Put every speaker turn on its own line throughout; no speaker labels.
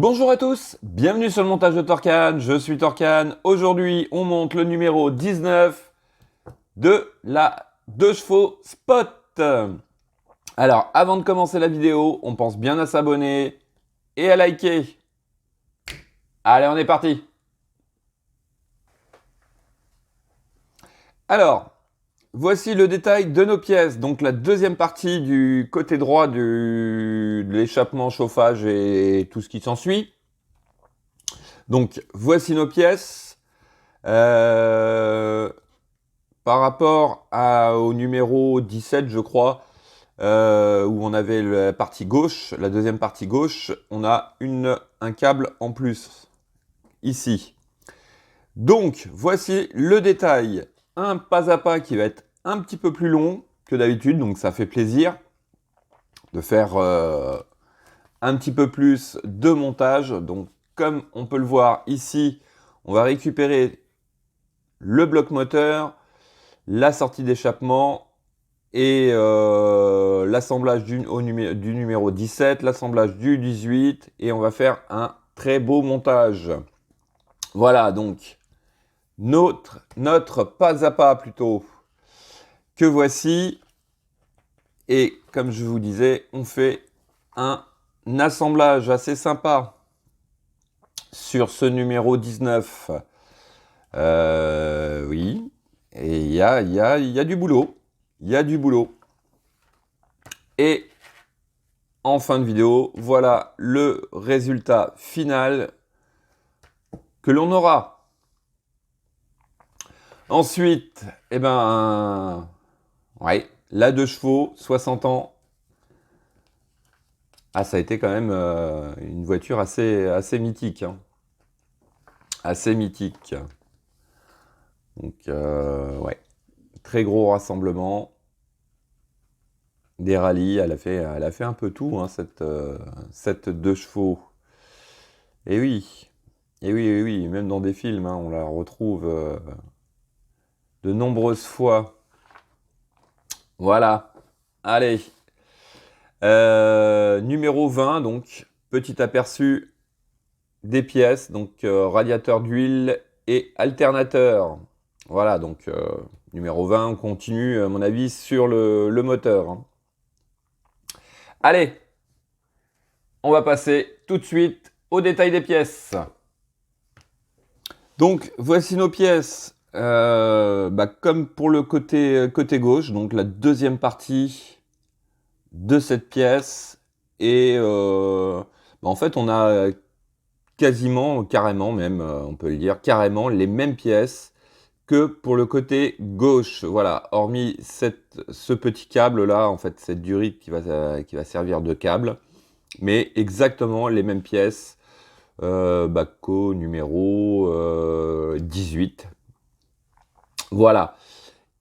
Bonjour à tous, bienvenue sur le montage de Torcan, je suis Torcan. Aujourd'hui, on monte le numéro 19 de la 2 chevaux Spot. Alors, avant de commencer la vidéo, on pense bien à s'abonner et à liker. Allez, on est parti. Alors, voici le détail de nos pièces. Donc, la deuxième partie du côté droit de l'échappement, chauffage et tout ce qui s'ensuit. Donc, voici nos pièces. Par rapport au numéro 17, je crois, où on avait la partie gauche, la deuxième partie gauche, on a un câble en plus, ici. Donc, voici le détail. Un pas à pas qui va être un petit peu plus long que d'habitude, donc ça fait plaisir de faire un petit peu plus de montage. Donc, comme on peut le voir ici, on va récupérer le bloc moteur, la sortie d'échappement et l'assemblage du numéro 17, l'assemblage du 18 et on va faire un très beau montage. Voilà donc notre pas à pas plutôt que voici. Et comme je vous disais, on fait un assemblage assez sympa sur ce numéro 19. Oui, et il y a du boulot. Il y a du boulot. Et en fin de vidéo, voilà le résultat final que l'on aura. Ensuite, ouais, la 2 chevaux, 60 ans. Ah, ça a été quand même une voiture assez mythique. Hein. Assez mythique. Donc, ouais, très gros rassemblement. Des rallyes, elle a fait un peu tout, hein, cette 2 chevaux. Et oui, oui, même dans des films, hein, on la retrouve de nombreuses fois. Voilà, allez. Numéro 20, donc, petit aperçu des pièces, donc radiateur d'huile et alternateur. Voilà, donc numéro 20, on continue, à mon avis, sur le moteur. Hein. Allez, on va passer tout de suite au détail des pièces. Donc, voici nos pièces. Comme pour le côté gauche, donc la deuxième partie de cette pièce. Et en fait, on a quasiment, carrément même, on peut le dire, carrément les mêmes pièces que pour le côté gauche. Voilà, hormis ce petit câble-là, en fait, cette durite qui va servir de câble. Mais exactement les mêmes pièces qu'au numéro 18. Voilà.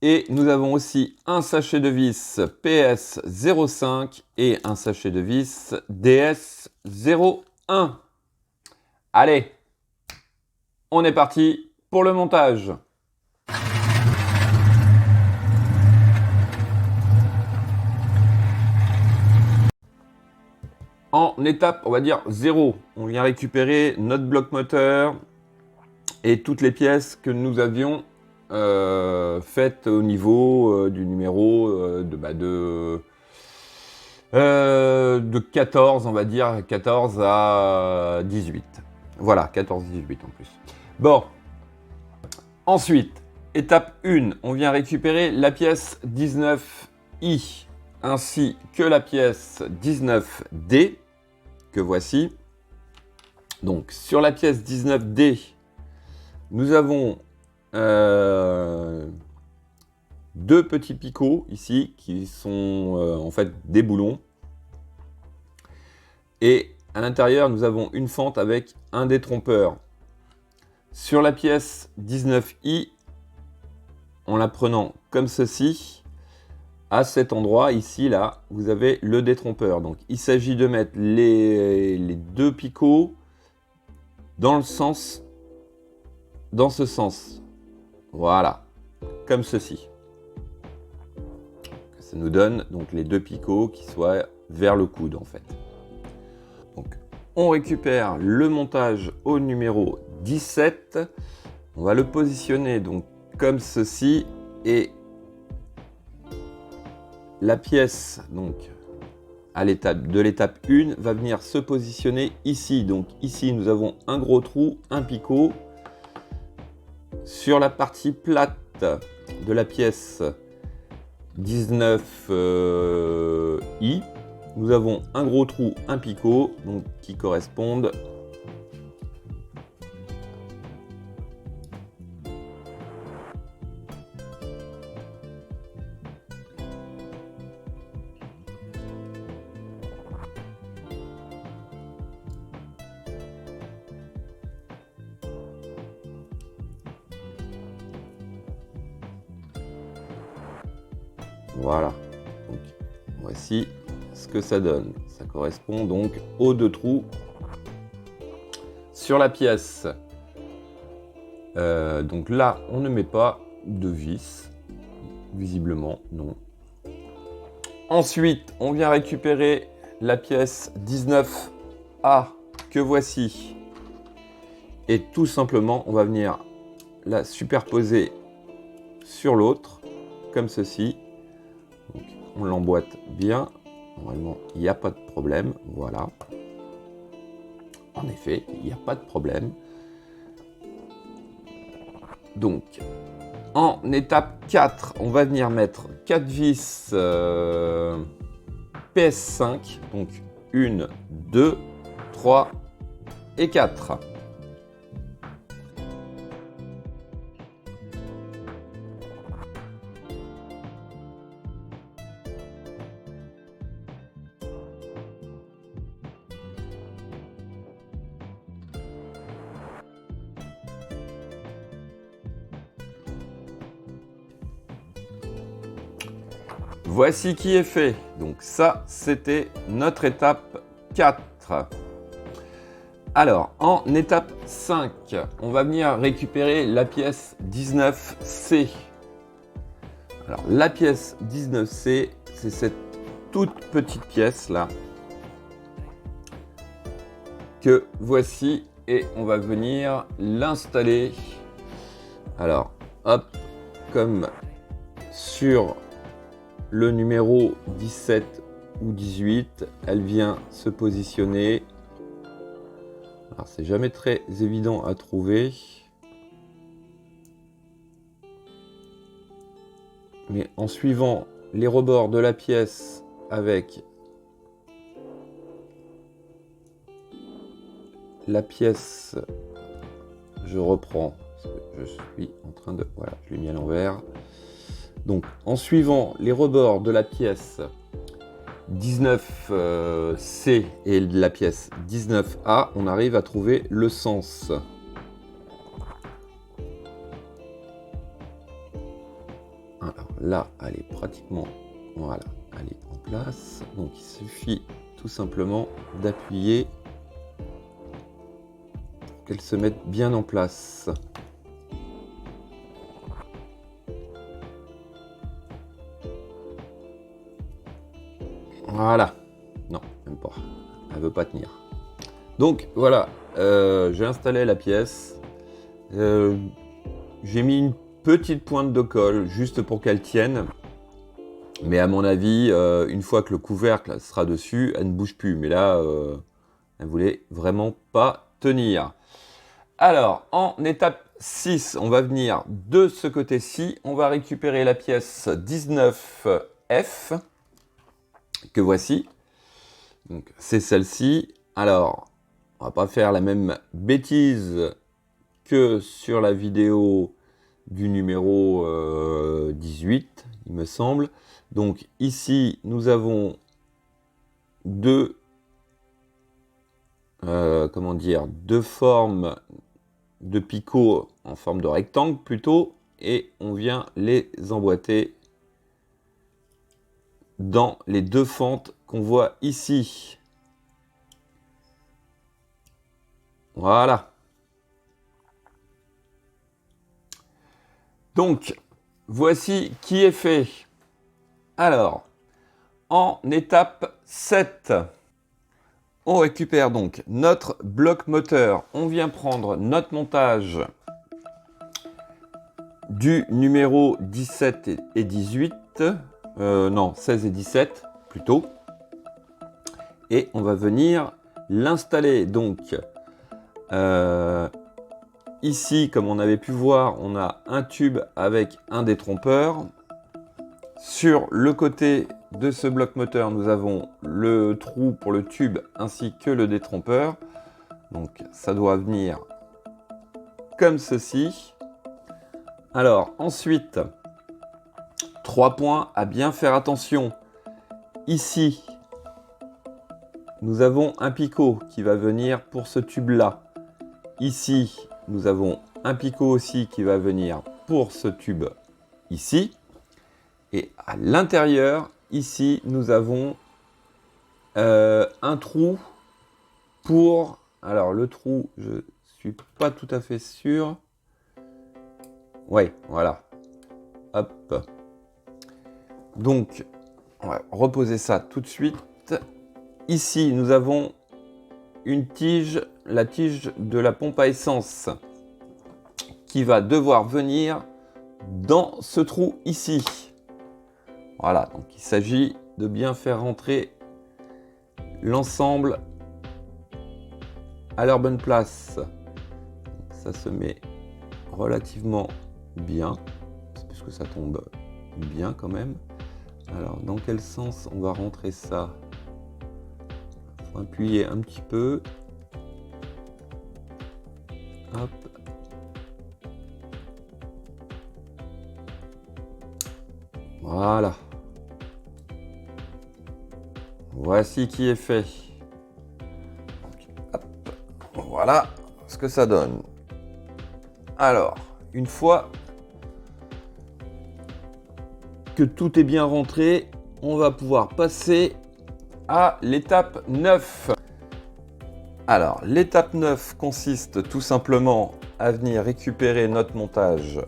Et nous avons aussi un sachet de vis PS05 et un sachet de vis DS01. Allez, on est parti pour le montage. En étape, on va dire 0, on vient récupérer notre bloc moteur et toutes les pièces que nous avions faites au niveau du numéro de 14, on va dire, 14 à 18. Voilà, 14-18 en plus. Bon, ensuite, étape 1, on vient récupérer la pièce 19i ainsi que la pièce 19D que voici. Donc sur la pièce 19D, nous avons deux petits picots ici qui sont en fait des boulons. Et à l'intérieur, nous avons une fente avec un détrompeur. Sur la pièce 19i, en la prenant comme ceci, à cet endroit ici, là, vous avez le détrompeur. Donc il s'agit de mettre les deux picots dans ce sens. Voilà, comme ceci. Ça nous donne donc les deux picots qui soient vers le coude en fait. Donc on récupère le montage au numéro 17. On va le positionner donc comme ceci et la pièce donc à l'étape 1 va venir se positionner ici. Donc ici nous avons un gros trou, un picot. Sur la partie plate de la pièce 19i, nous avons un gros trou, un picot, donc qui correspondent voilà. Donc voici ce que ça donne. Ça correspond donc aux 2 trous sur la pièce. Donc là, on ne met pas de vis, visiblement non. Ensuite, on vient récupérer la pièce 19A que voici. Et tout simplement, on va venir la superposer sur l'autre, comme ceci. Donc, on l'emboîte bien. Normalement, il n'y a pas de problème. Voilà. En effet, il n'y a pas de problème. Donc, en étape 4, on va venir mettre 4 vis PS5. Donc, 1, 2, 3 et 4. Voici qui est fait. Donc ça, c'était notre étape 4. Alors, en étape 5, on va venir récupérer la pièce 19C. Alors, la pièce 19C, c'est cette toute petite pièce là que voici et on va venir l'installer. Alors, hop, comme sur le numéro 17 ou 18, elle vient se positionner. Alors, c'est jamais très évident à trouver. Mais en suivant les rebords de la pièce avec la pièce, je reprends, parce que je suis en train de... Voilà, je l'ai mis à l'envers. Donc, en suivant les rebords de la pièce 19C et de la pièce 19A, on arrive à trouver le sens. Alors là, elle est pratiquement... Voilà, elle est en place. Donc, il suffit tout simplement d'appuyer pour qu'elle se mette bien en place. Voilà. Non, même pas. Elle veut pas tenir. Donc voilà, j'ai installé la pièce. J'ai mis une petite pointe de colle juste pour qu'elle tienne. Mais à mon avis, une fois que le couvercle sera dessus, elle ne bouge plus. Mais là, elle voulait vraiment pas tenir. Alors, en étape 6, on va venir de ce côté-ci. On va récupérer la pièce 19F. Que voici. Donc c'est celle-ci. Alors, on va pas faire la même bêtise que sur la vidéo du numéro 18, il me semble. Donc ici, nous avons deux formes de picots en forme de rectangle plutôt, et on vient les emboîter dans les 2 fentes qu'on voit ici. Voilà. Donc, voici qui est fait. Alors, en étape 7, On récupère donc notre bloc moteur. On vient prendre notre montage du numéro 17 et 18. Non, 16 et 17 plutôt. Et on va venir l'installer. Donc, ici, comme on avait pu voir, on a un tube avec un détrompeur. Sur le côté de ce bloc moteur, nous avons le trou pour le tube ainsi que le détrompeur. Donc ça doit venir comme ceci. Alors ensuite, 3 points à bien faire attention. Ici, nous avons un picot qui va venir pour ce tube-là. Ici, nous avons un picot aussi qui va venir pour ce tube ici. Et à l'intérieur, ici, nous avons un trou pour... Alors, le trou, je ne suis pas tout à fait sûr. Ouais, voilà. Hop. Donc, on va reposer ça tout de suite. Ici, nous avons une tige, la tige de la pompe à essence, qui va devoir venir dans ce trou ici. Voilà, donc il s'agit de bien faire rentrer l'ensemble à leur bonne place. Ça se met relativement bien, puisque ça tombe bien quand même. Alors, dans quel sens on va rentrer ça? Il faut appuyer un petit peu. Hop. Voilà. Voici qui est fait. Hop. Voilà ce que ça donne. Alors, une fois que tout est bien rentré, on va pouvoir passer à l'étape 9. Alors, l'étape 9 consiste tout simplement à venir récupérer notre montage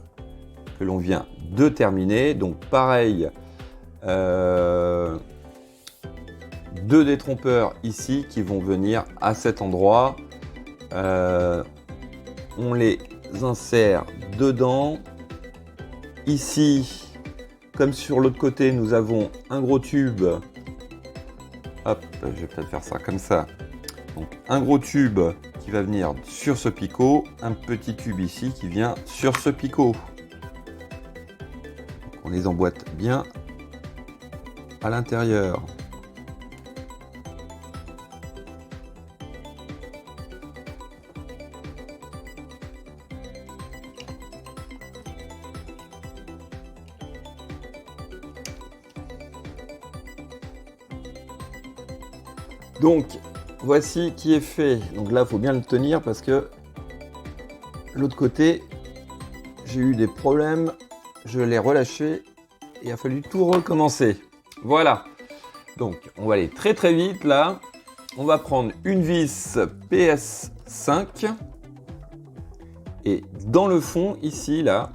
que l'on vient de terminer. Donc pareil, 2 détrompeurs ici qui vont venir à cet endroit. On les insère dedans. Ici, comme sur l'autre côté, nous avons un gros tube. Hop, je vais peut-être faire ça comme ça. Donc un gros tube qui va venir sur ce picot, un petit tube ici qui vient sur ce picot. On les emboîte bien à l'intérieur. Donc voici qui est fait. Donc là, il faut bien le tenir parce que l'autre côté, j'ai eu des problèmes. Je l'ai relâché et il a fallu tout recommencer. Voilà. Donc, on va aller très très vite là. On va prendre une vis PS5. Et dans le fond, ici, là,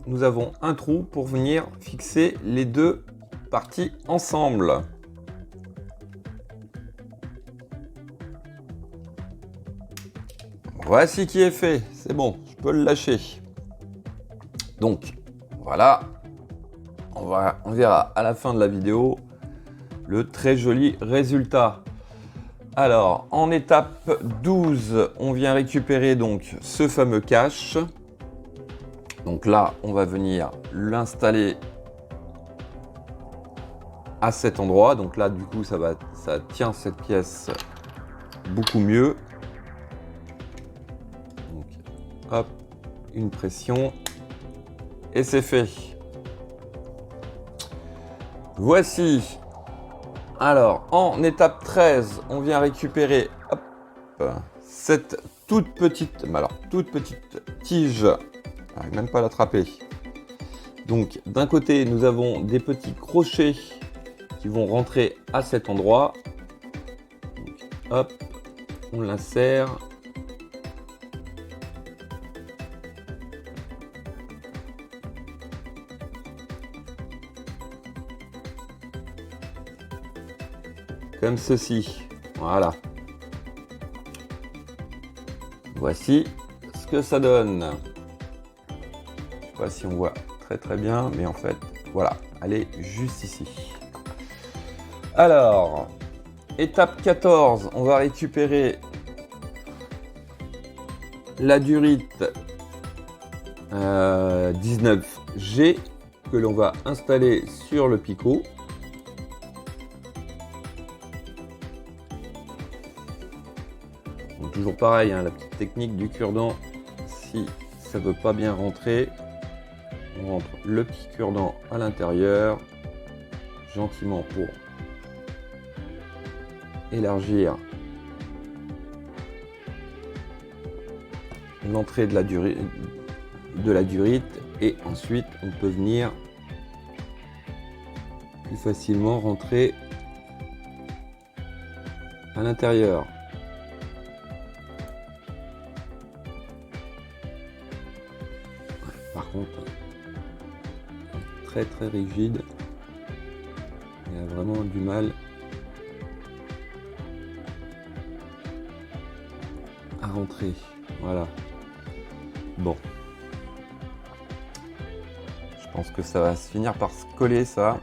nous avons un trou pour venir fixer les deux parties ensemble. Voici qui est fait. C'est bon, je peux le lâcher. Donc, voilà. On verra à la fin de la vidéo le très joli résultat. Alors, en étape 12, on vient récupérer donc ce fameux cache. Donc là, on va venir l'installer à cet endroit. Donc là, du coup, ça tient cette pièce beaucoup mieux. Donc, hop, une pression et c'est fait. Voici. Alors, en étape 13, on vient récupérer cette toute petite tige. J'arrive même pas à l'attraper. Donc, d'un côté, nous avons des petits crochets qui vont rentrer à cet endroit. Donc, hop, on l'insère. Comme ceci, voilà. voici ce que ça donne. Je sais pas si on voit très bien, mais en fait, voilà, elle est juste ici. Alors, étape 14, on va récupérer la durite 19G que l'on va installer sur le picot. Donc, toujours pareil, hein, la petite technique du cure-dent, si ça ne veut pas bien rentrer, on rentre le petit cure-dent à l'intérieur, gentiment pour élargir l'entrée de la durite, et ensuite on peut venir plus facilement rentrer à l'intérieur. Par contre, très rigide, il a vraiment du mal à rentrer. Voilà. Bon. Je pense que ça va se finir par se coller, ça.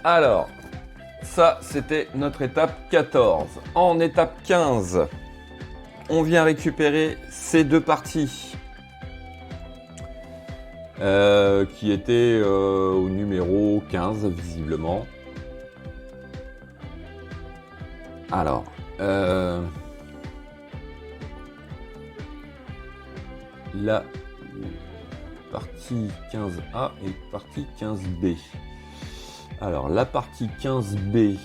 Alors, ça, c'était notre étape 14. En étape 15, on vient récupérer ces deux parties qui étaient au numéro 15, visiblement. Alors, la partie 15A et partie 15B. Alors, la partie 15B,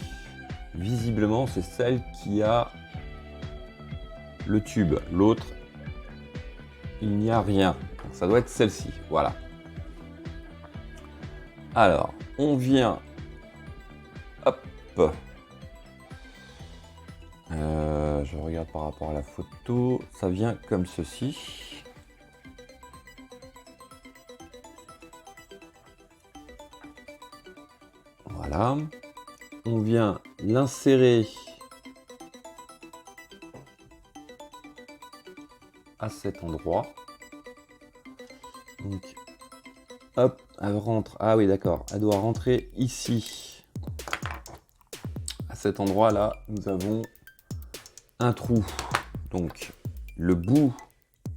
visiblement, c'est celle qui a le tube. L'autre, il n'y a rien. Donc, ça doit être celle-ci. Voilà. Alors, on vient... Hop. Je regarde par rapport à la photo. Ça vient comme ceci. Voilà. On vient l'insérer à cet endroit. Donc, hop, elle rentre. Ah oui, d'accord. Elle doit rentrer ici. À cet endroit-là, nous avons un trou. Donc, le bout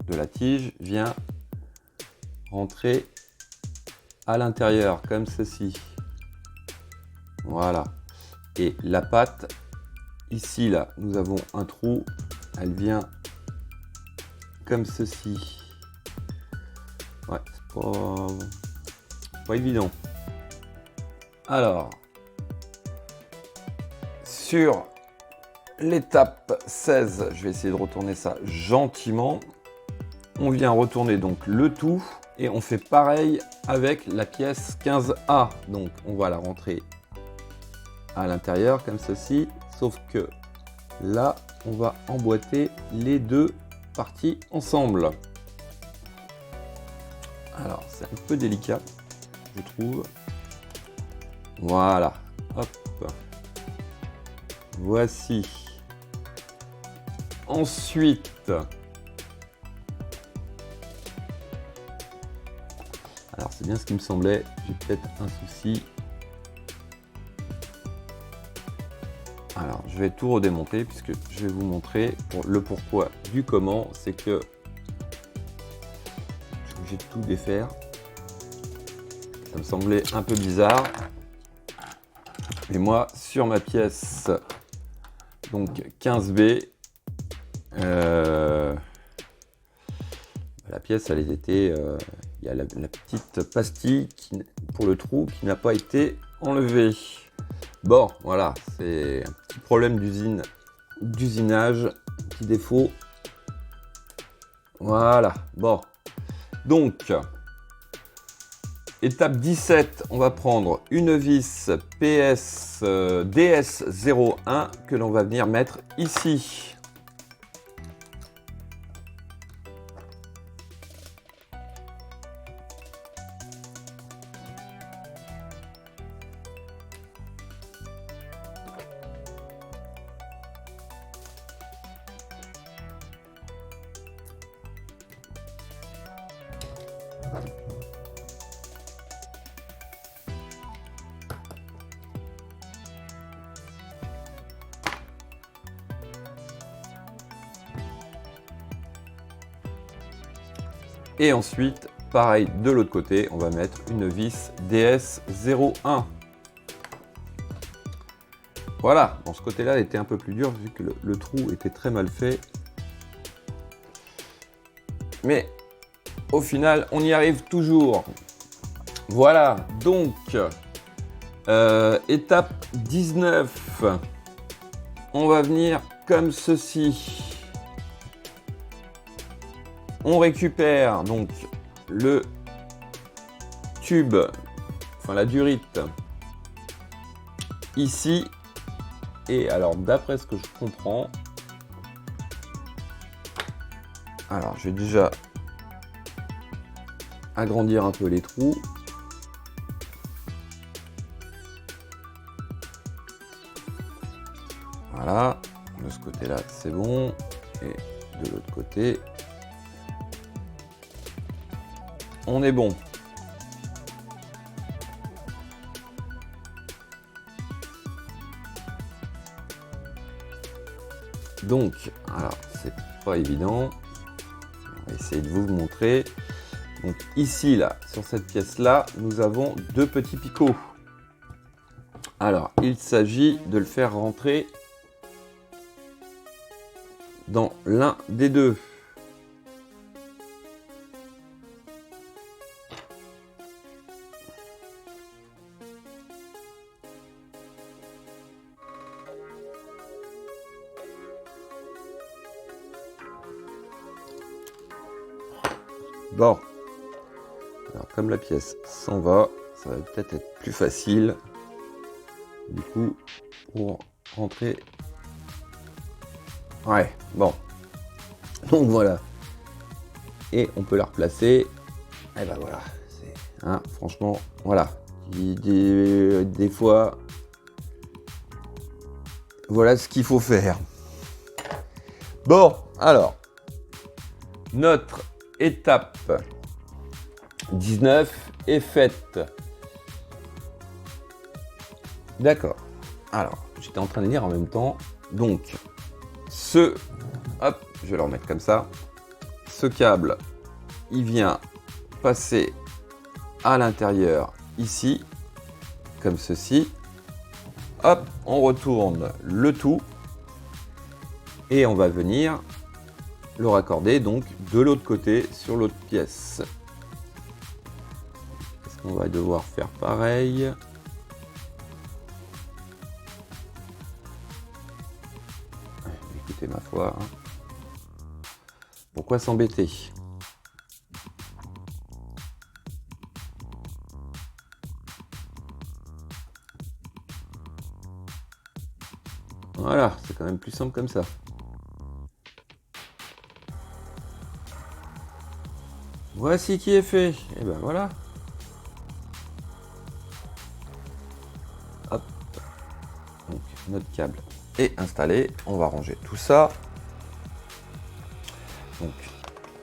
de la tige vient rentrer à l'intérieur, comme ceci. Voilà. Et la patte, ici, là, nous avons un trou. Elle vient comme ceci. Ouais, c'est pas évident. Alors, sur l'étape 16, je vais essayer de retourner ça gentiment. On vient retourner donc le tout et on fait pareil avec la pièce 15A. Donc, on va la rentrer à l'intérieur comme ceci, sauf que là, on va emboîter les deux parties ensemble. Alors, c'est un peu délicat, je trouve. Voilà, hop. Voici. Ensuite, alors c'est bien ce qui me semblait, j'ai peut-être un souci. Alors, je vais tout redémonter puisque je vais vous montrer le pourquoi du comment. C'est que je suis obligé de tout défaire. Ça me semblait un peu bizarre. Mais moi, sur ma pièce, donc 15B, la pièce, elle était, il y a la petite pastille pour le trou qui n'a pas été enlevée. Bon, voilà, c'est un petit problème d'usinage, petit défaut. Voilà, bon. Donc, étape 17, on va prendre une vis PS DS01 que l'on va venir mettre ici. Et ensuite, pareil de l'autre côté, on va mettre une vis DS01. Voilà, bon, ce côté-là était un peu plus dur vu que le trou était très mal fait. Mais au final, on y arrive toujours. Voilà, donc, étape 19. On va venir comme ceci. On récupère donc le tube, enfin la durite, ici. Et alors, d'après ce que je comprends, alors je vais déjà agrandir un peu les trous. Voilà, de ce côté-là, c'est bon. Et de l'autre côté, on est bon. Donc, alors, c'est pas évident. On va essayer de vous montrer. Donc ici, là, sur cette pièce-là, nous avons deux petits picots. Alors, il s'agit de le faire rentrer dans l'un des deux. Bon, alors comme la pièce s'en va, ça va peut-être être plus facile, du coup, pour rentrer. Ouais, bon. Donc voilà. Et on peut la replacer. Et ben voilà, hein, franchement, voilà. Des fois, voilà ce qu'il faut faire. Bon, alors, notre étape 19 est faite. D'accord. Alors, j'étais en train de lire en même temps. Donc, hop, je vais le remettre comme ça. Ce câble, il vient passer à l'intérieur ici, comme ceci. Hop, on retourne le tout. Et on va venir le raccorder donc de l'autre côté sur l'autre pièce. Est-ce qu'on va devoir faire pareil? Écoutez ma foi, hein. Pourquoi s'embêter? Voilà, c'est quand même plus simple comme ça. Voici qui est fait. Et ben voilà. Hop. Donc notre câble est installé. On va ranger tout ça. Donc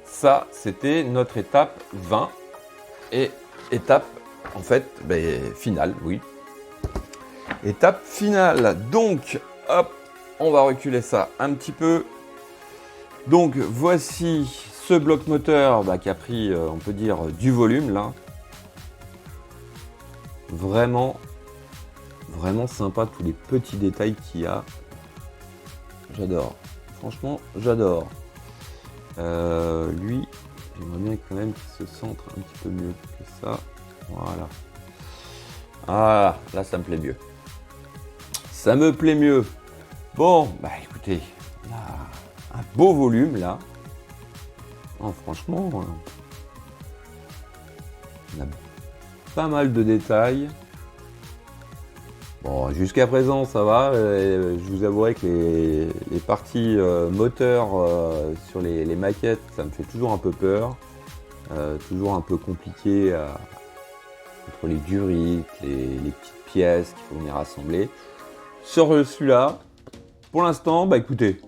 ça, c'était notre étape 20. Et étape, en fait, finale, oui. Étape finale. Donc, hop, on va reculer ça un petit peu. Donc voici ce bloc moteur qui a pris, on peut dire, du volume là. Vraiment, vraiment sympa tous les petits détails qu'il y a. J'adore. Franchement, j'adore. Lui, j'aimerais bien quand même qu'il se centre un petit peu mieux que ça. Voilà. Ah, là, ça me plaît mieux. Ça me plaît mieux. Bon, écoutez, on a un beau volume là. Oh, franchement, on a pas mal de détails. Bon, jusqu'à présent, ça va. Je vous avouerai que les parties moteurs sur les maquettes, ça me fait toujours un peu peur. Toujours un peu compliqué entre les durites, les petites pièces qu'il faut venir assembler. Sur celui-là, pour l'instant, écoutez,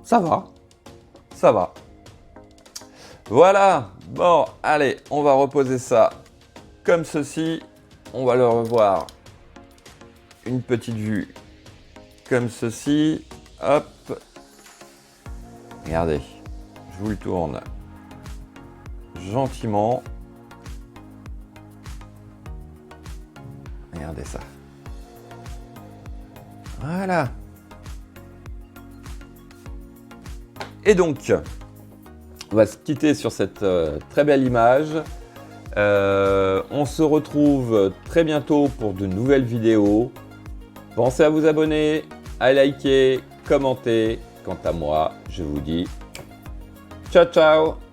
ça va. Ça va. Voilà, bon, allez, on va reposer ça comme ceci. On va le revoir. Une petite vue comme ceci. Hop. Regardez, je vous le tourne gentiment. Regardez ça. Voilà. Et donc, on va se quitter sur cette très belle image. On se retrouve très bientôt pour de nouvelles vidéos. Pensez à vous abonner, à liker, commenter. Quant à moi, je vous dis ciao ciao.